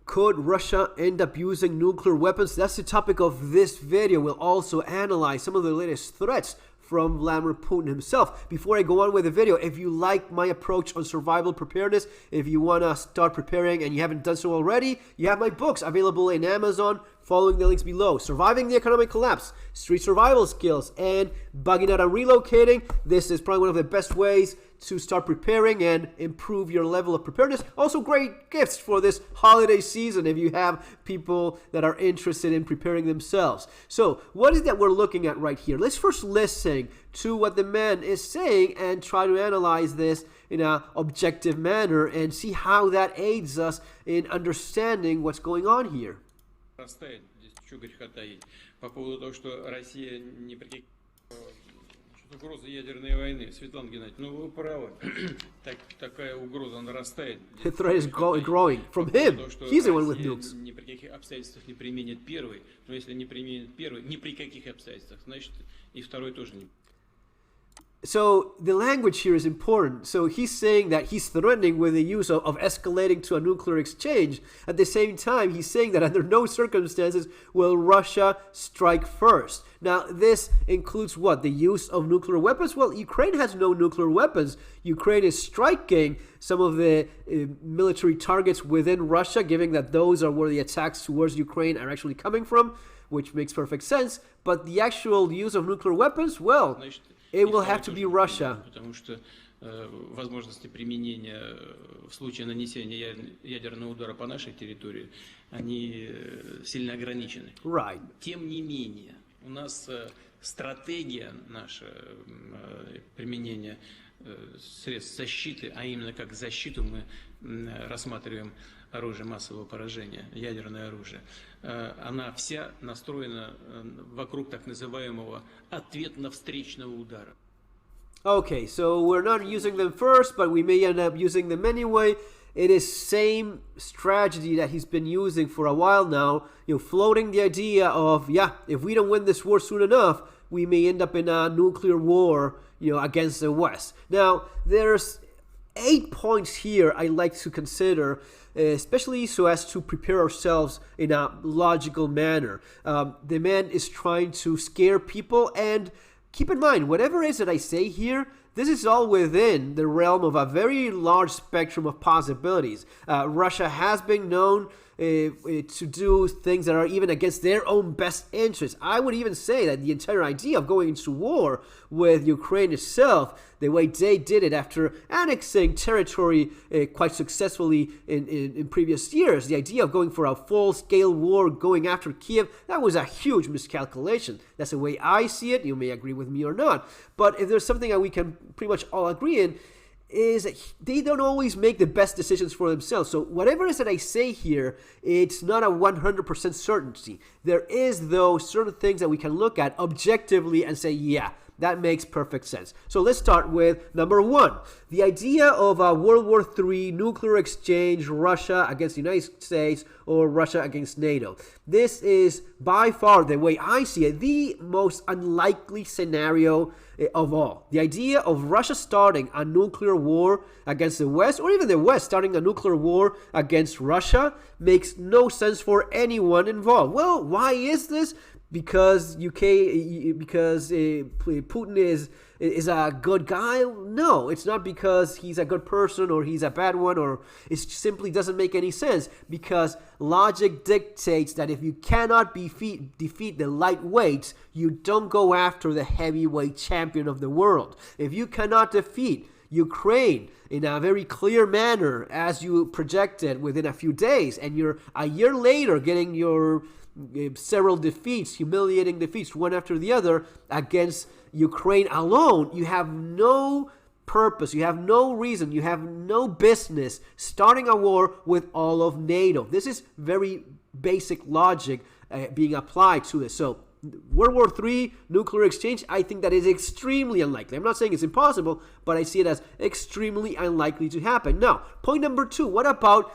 Could Russia end up using nuclear weapons? That's the topic of this video. We'll also analyze some of the latest threats from Vladimir Putin himself. Before I go on with the video, if you like my approach on survival preparedness, if you want to start preparing and you haven't done so already, you have my books available in Amazon, following the links below. Surviving the Economic Collapse, Street Survival Skills, and Bugging Out and Relocating. This is probably one of the best ways to start preparing and improve your level of preparedness. Also great gifts for this holiday season if you have people that are interested in preparing themselves. So what is that we're looking at right here? Let's first listen to what the man is saying and try to analyze this in an objective manner and see how that aids us in understanding what's going on here. Угроза ядерной войны. Светлана Геннадьевна, ну вы правы. Такая угроза нарастает. The threat is growing from him. He's the one with nukes. Ни при каких обстоятельствах не применит первый, но если не применит первый, ни при каких обстоятельствах, значит и второй тоже не. So the language here is important. So he's saying that he's threatening with the use of escalating to a nuclear exchange. At the same time, he's saying that under no circumstances will Russia strike first. Now, this includes what? The use of nuclear weapons? Well, Ukraine has no nuclear weapons. Ukraine is striking some of the military targets within Russia, given that those are where the attacks towards Ukraine are actually coming from, which makes perfect sense. But the actual use of nuclear weapons, well, it will have to be Russia. Потому что возможности применения в случае нанесения ядерного удара по нашей территории, они сильно ограничены. Right. Тем не менее, у нас стратегия наша применения средств защиты, а именно как защиту мы рассматриваем оружие массового поражения, ядерное оружие, она вся настроена вокруг так называемого ответно-встречного удара. Okay, so we're not using them first, but we may end up using them anyway. It is same strategy that he's been using for a while now, floating the idea of, if we don't win this war soon enough, we may end up in a nuclear war, against the West. Now, there's 8 points here I like to consider, especially so as to prepare ourselves in a logical manner. The man is trying to scare people, and keep in mind, whatever it is that I say here, this is all within the realm of a very large spectrum of possibilities. Russia has been known to do things that are even against their own best interests. I would even say that the entire idea of going into war with Ukraine itself, the way they did it after annexing territory quite successfully in previous years, the idea of going for a full-scale war, going after Kiev, that was a huge miscalculation. That's the way I see it. You may agree with me or not. But if there's something that we can pretty much all agree in, is that they don't always make the best decisions for themselves. So whatever it is that I say here, it's not a 100% certainty. There is, though, certain things that we can look at objectively and say, yeah, that makes perfect sense. So let's start with number 1. The idea of a World War III nuclear exchange, Russia against the United States or Russia against NATO. This is by far, the way I see it, the most unlikely scenario of all. The idea of Russia starting a nuclear war against the West, or even the West starting a nuclear war against Russia, makes no sense for anyone involved. Well, why is this? Because Putin is a good guy? No, it's not because he's a good person or he's a bad one, or it simply doesn't make any sense, because logic dictates that if you cannot defeat the lightweights, you don't go after the heavyweight champion of the world. If you cannot defeat Ukraine in a very clear manner, as you projected within a few days, and you're a year later getting your several defeats, humiliating defeats, one after the other against Ukraine alone, you have no purpose, you have no reason, you have no business starting a war with all of NATO. This is very basic logic being applied to this. So World War III nuclear exchange, I think that is extremely unlikely. I'm not saying it's impossible, but I see it as extremely unlikely to happen. Now, point number 2, what about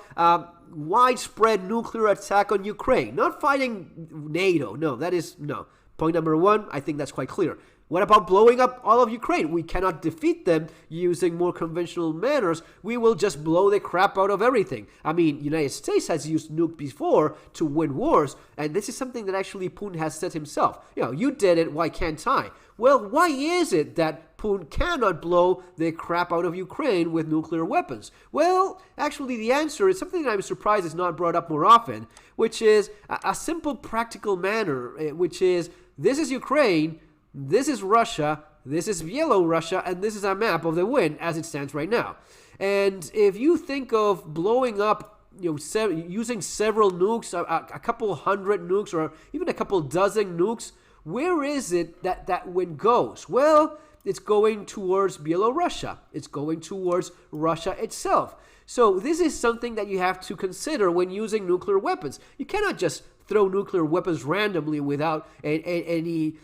widespread nuclear attack on Ukraine? Not fighting NATO. No, that is no. Point number 1, I think that's quite clear. What about blowing up all of Ukraine? We cannot defeat them using more conventional manners. We will just blow the crap out of everything. I mean, United States has used nuke before to win wars, and this is something that actually Putin has said himself. You did it, why can't I? Well, why is it that Putin cannot blow the crap out of Ukraine with nuclear weapons? Well, actually the answer is something that I'm surprised is not brought up more often, which is a simple practical manner, which is, this is Ukraine, this is Russia, this is Belarus, and this is a map of the WIII as it stands right now. And if you think of blowing up, using several nukes, a couple hundred nukes, or even a couple dozen nukes, where is it that WIII goes? Well, it's going towards Belarus. It's going towards Russia itself. So this is something that you have to consider when using nuclear weapons. You cannot just throw nuclear weapons randomly without any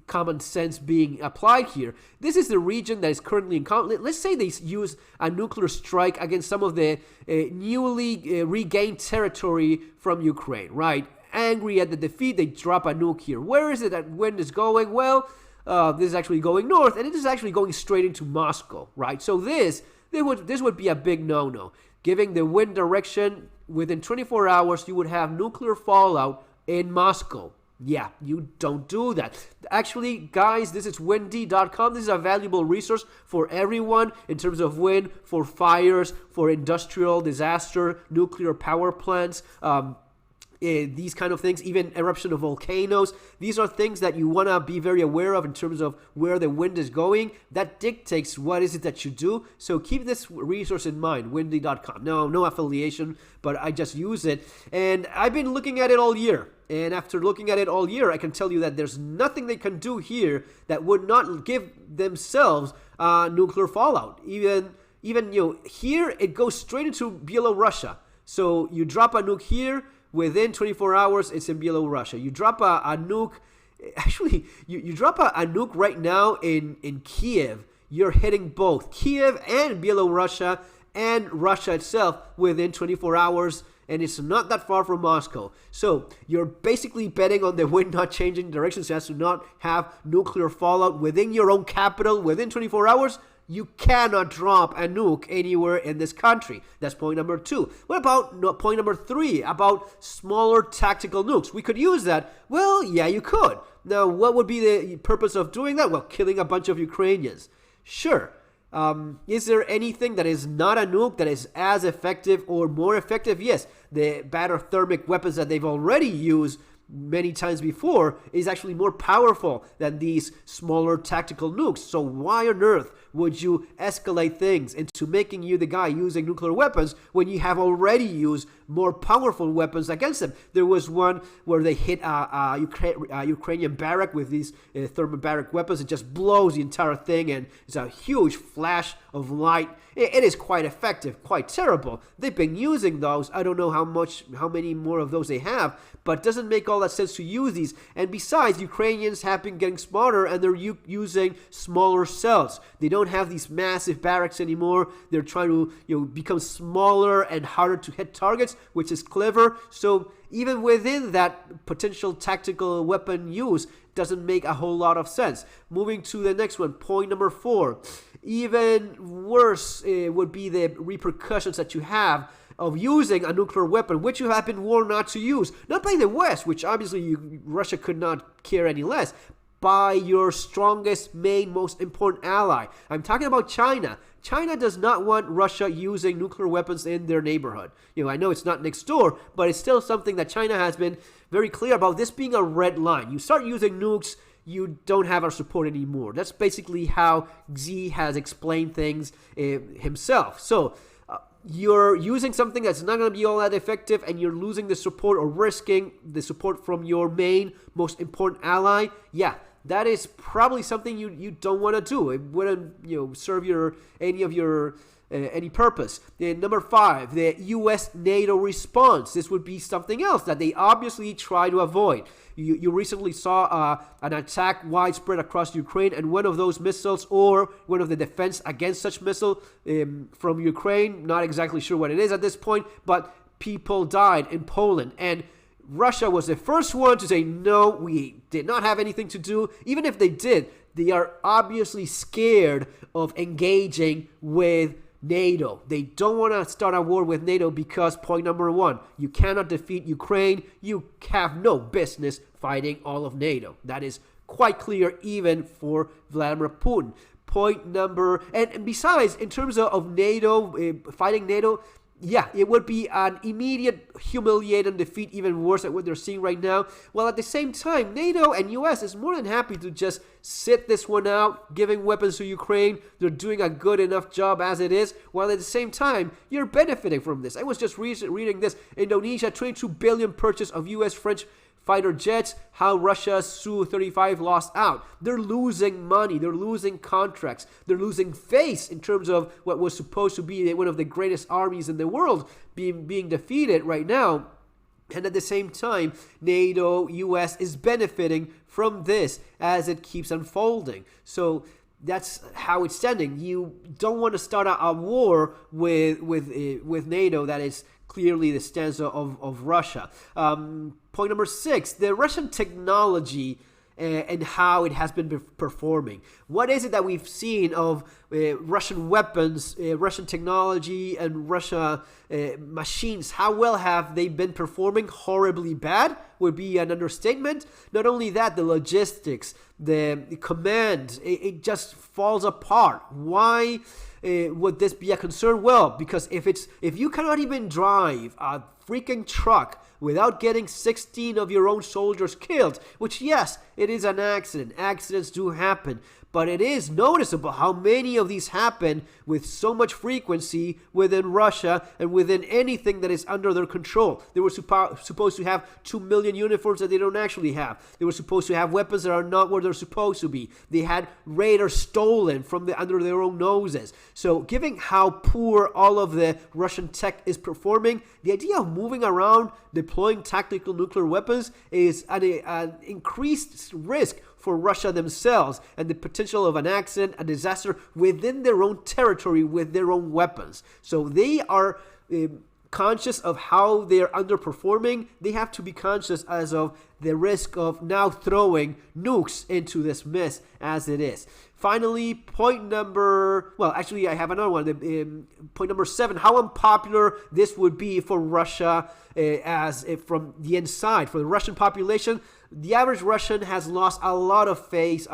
common sense being applied here. This is the region that is currently in conflict. Let's say they use a nuclear strike against some of the newly regained territory from Ukraine, right? Angry at the defeat, they drop a nuke here. Where is it that wind is going? Well, this is actually going north, and it is actually going straight into Moscow, right? So this would be a big no-no. Giving the wind direction, within 24 hours, you would have nuclear fallout in Moscow. Yeah, you don't do that. Actually, guys, this is windy.com. This is a valuable resource for everyone in terms of wind, for fires, for industrial disaster, nuclear power plants, these kind of things, even eruption of volcanoes. These are things that you want to be very aware of in terms of where the wind is going. That dictates what is it that you do. So keep this resource in mind, windy.com. No affiliation, but I just use it. And I've been looking at it all year. And after looking at it all year, I can tell you that there's nothing they can do here that would not give themselves nuclear fallout. Even here, it goes straight into Belarus. So you drop a nuke here, within 24 hours, it's in Belarus. You drop a nuke, actually, you drop a nuke right now in Kiev. You're hitting both Kiev and Belarus and Russia itself within 24 hours. And it's not that far from Moscow. So you're basically betting on the wind not changing directions as to not have nuclear fallout within your own capital within 24 hours. You cannot drop a nuke anywhere in this country. That's point number 2. What about point number 3, about smaller tactical nukes? We could use that. Well, yeah, you could. Now, what would be the purpose of doing that? Well, killing a bunch of Ukrainians. Sure. Is there anything that is not a nuke that is as effective or more effective? Yes, the bathythermic weapons that they've already used many times before is actually more powerful than these smaller tactical nukes. So why on earth would you escalate things into making you the guy using nuclear weapons when you have already used more powerful weapons against them? There was one where they hit a Ukrainian barrack with these thermobaric weapons. It just blows the entire thing, and it's a huge flash of light. It is quite effective, quite terrible. They've been using those. I don't know how many more of those they have, but it doesn't make all that sense to use these. And besides, Ukrainians have been getting smarter, and they're using smaller cells. They don't have these massive barracks anymore. They're trying to become smaller and harder to hit targets, which is clever. So even within that potential tactical weapon use, doesn't make a whole lot of sense. Moving to the next one, point number 4. Even worse would be the repercussions that you have of using a nuclear weapon, which you have been warned not to use. Not by the West, which obviously Russia could not care any less, by your strongest, main, most important ally. I'm talking about China. China does not want Russia using nuclear weapons in their neighborhood. I know it's not next door, but it's still something that China has been very clear about, this being a red line. You start using nukes, you don't have our support anymore. That's basically how Xi has explained things himself. So you're using something that's not going to be all that effective, and you're losing the support or risking the support from your main, most important ally. Yeah, that is probably something you don't want to do. It wouldn't serve any purpose. Number 5, the U.S. NATO response. This would be something else that they obviously try to avoid. You recently saw an attack widespread across Ukraine, and one of those missiles, or one of the defense against such missile from Ukraine, not exactly sure what it is at this point, but people died in Poland. And Russia was the first one to say, no, we did not have anything to do. Even if they did, they are obviously scared of engaging with NATO. They don't want to start a war with NATO because, point number one, you cannot defeat Ukraine. You have no business fighting all of NATO. That is quite clear even for Vladimir Putin. Point number, and besides, in terms of NATO, fighting NATO, yeah, it would be an immediate humiliating defeat, even worse than what they're seeing right now. While at the same time, NATO and US is more than happy to just sit this one out, giving weapons to Ukraine. They're doing a good enough job as it is, while at the same time, you're benefiting from this. I was just reading this. Indonesia, 22 billion purchase of US-French fighter jets, how Russia's Su-35 lost out. They're losing money. They're losing contracts. They're losing face in terms of what was supposed to be one of the greatest armies in the world being defeated right now. And at the same time, NATO, US is benefiting from this as it keeps unfolding. So that's how it's standing. You don't want to start a war with NATO. That is clearly the stance of Russia. Point number 6, the Russian technology and how it has been performing. What is it that we've seen of Russian weapons, Russian technology, and Russia machines? How well have they been performing? Horribly bad would be an understatement. Not only that, the logistics, the command, it just falls apart. Why would this be a concern? Well, because if you cannot even drive a freaking truck without getting 16 of your own soldiers killed, which, yes, it is an accident. Accidents do happen. But it is noticeable how many of these happen with so much frequency within Russia and within anything that is under their control. They were supposed to have 2 million uniforms that they don't actually have. They were supposed to have weapons that are not where they're supposed to be. They had radar stolen from under their own noses. So given how poor all of the Russian tech is performing, the idea of moving around, deploying tactical nuclear weapons is an increased risk for Russia themselves and the potential of an accident, a disaster within their own territory with their own weapons. So they are conscious of how they're underperforming. They have to be conscious as of the risk of now throwing nukes into this mess as it is. Finally, point number, well, actually I have another one. Point number 7, how unpopular this would be for Russia from the inside. For the Russian population, the average Russian has lost a lot of faith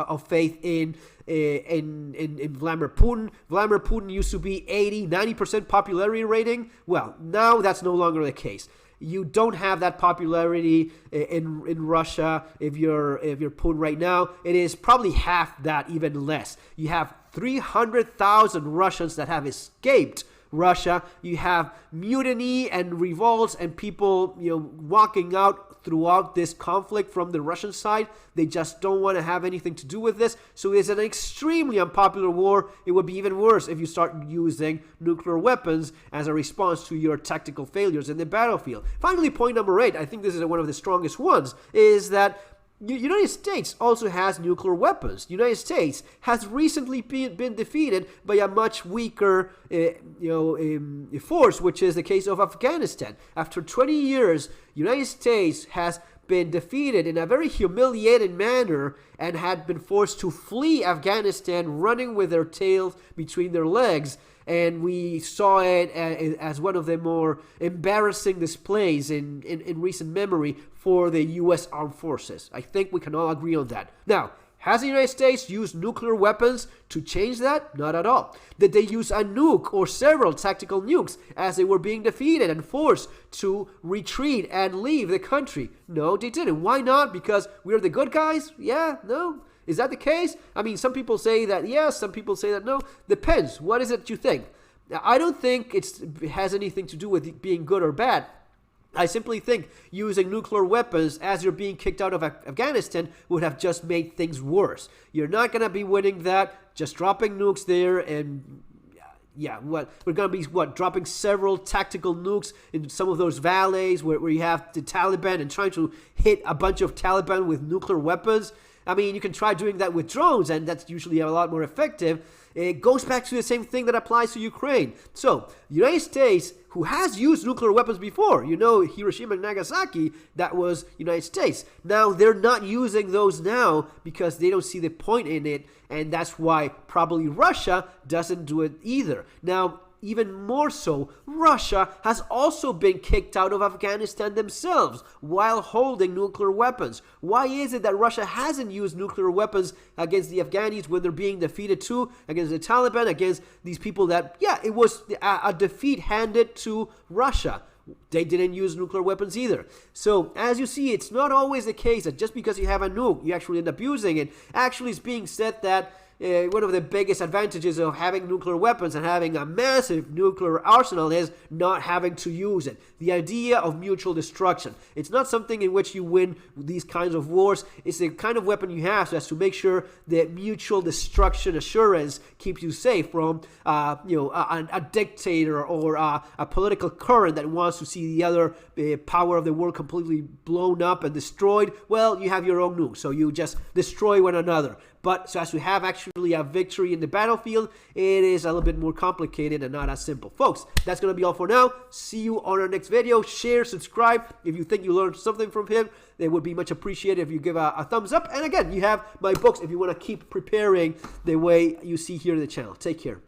in Vladimir Putin. Vladimir Putin used to be 80-90% popularity rating. Well, now that's no longer the case. You don't have that popularity in Russia if you're Putin right now. It is probably half that, even less. You have 300,000 Russians that have escaped Russia. You have mutiny and revolts and people, walking out throughout this conflict from the Russian side. They just don't want to have anything to do with this. So it's an extremely unpopular war. It would be even worse if you start using nuclear weapons as a response to your tactical failures in the battlefield. Finally, point number 8, I think this is one of the strongest ones, is that the United States also has nuclear weapons. The United States has recently been defeated by a much weaker force, which is the case of Afghanistan. After 20 years, the United States has been defeated in a very humiliating manner and had been forced to flee Afghanistan, running with their tails between their legs. And we saw it as one of the more embarrassing displays in recent memory for the U.S. Armed Forces. I think we can all agree on that. Now, has the United States used nuclear weapons to change that? Not at all. Did they use a nuke or several tactical nukes as they were being defeated and forced to retreat and leave the country? No, they didn't. Why not? Because we're the good guys? Yeah, no. Is that the case? I mean, some people say that yes, some people say that no. Depends. What is it you think? I don't think it has anything to do with being good or bad. I simply think using nuclear weapons as you're being kicked out of Afghanistan would have just made things worse. You're not going to be winning that. Just dropping nukes there and we're going to be dropping several tactical nukes in some of those valleys where you have the Taliban and trying to hit a bunch of Taliban with nuclear weapons. I mean, you can try doing that with drones, and that's usually a lot more effective. It goes back to the same thing that applies to Ukraine. So, the United States, who has used nuclear weapons before, you know, Hiroshima and Nagasaki, that was United States. Now, they're not using those now because they don't see the point in it, and that's why probably Russia doesn't do it either. Now, even more so, Russia has also been kicked out of Afghanistan themselves while holding nuclear weapons. Why is it that Russia hasn't used nuclear weapons against the Afghanis when they're being defeated too, against the Taliban, against these people that, yeah, it was a defeat handed to Russia? They didn't use nuclear weapons either. So, as you see, it's not always the case that just because you have a nuke, you actually end up using it. Actually, it's being said that one of the biggest advantages of having nuclear weapons and having a massive nuclear arsenal is not having to use it. The idea of mutual destruction. It's not something in which you win these kinds of wars. It's the kind of weapon you have so as to make sure that mutual destruction assurance keeps you safe from a dictator or a political current that wants to see the other power of the world completely blown up and destroyed. Well, you have your own nuke, so you just destroy one another. But so as to have actually a victory in the battlefield, it is a little bit more complicated and not as simple. Folks, that's going to be all for now. See you on our next video. Share, subscribe. If you think you learned something from him, it would be much appreciated if you give a thumbs up. And again, you have my books if you want to keep preparing the way you see here in the channel. Take care.